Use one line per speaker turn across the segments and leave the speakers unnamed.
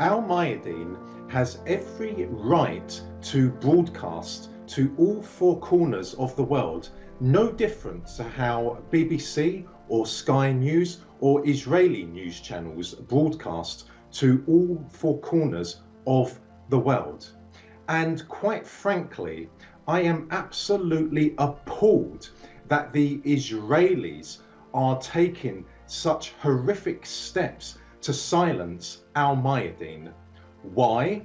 Al Mayadeen has every right to broadcast to all four corners of the world, no different to how BBC or Sky News or Israeli news channels broadcast to all four corners of the world. And quite frankly, I am absolutely appalled that the Israelis are taking such horrific steps to silence Al Mayadeen. Why?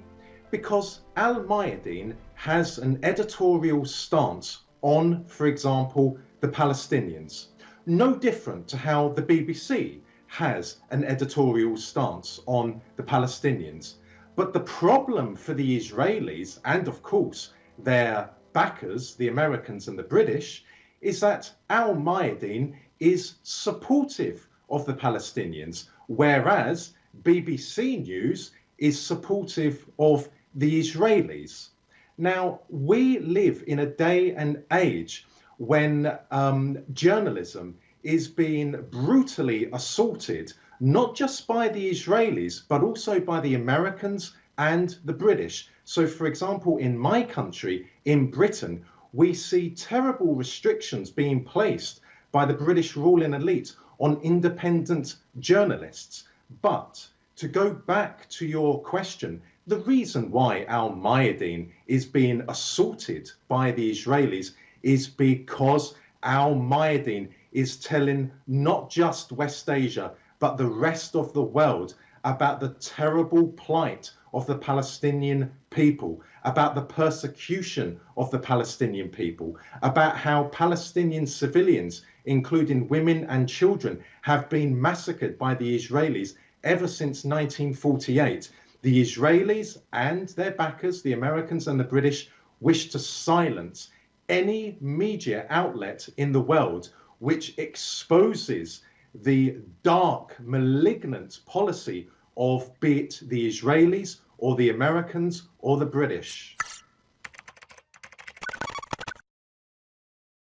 Because Al Mayadeen has an editorial stance on, for example, the Palestinians. No different to how the BBC has an editorial stance on the Palestinians. But the problem for the Israelis, and of course their backers, the Americans and the British, is that Al Mayadeen is supportive of the Palestinians, whereas BBC News is supportive of the Israelis. Now, we live in a day and age when journalism is being brutally assaulted, not just by the Israelis, but also by the Americans and the British. So, for example, in my country, in Britain, we see terrible restrictions being placed by the British ruling elite on independent journalists. But to go back to your question, the reason why Al Mayadeen is being assaulted by the Israelis is because Al Mayadeen is telling not just West Asia, but the rest of the world about the terrible plight of the Palestinian people, about the persecution of the Palestinian people, about how Palestinian civilians, including women and children, have been massacred by the Israelis ever since 1948. The Israelis and their backers, the Americans and the British, wish to silence any media outlet in the world which exposes the dark, malignant policy of, be it the Israelis or the Americans or the British.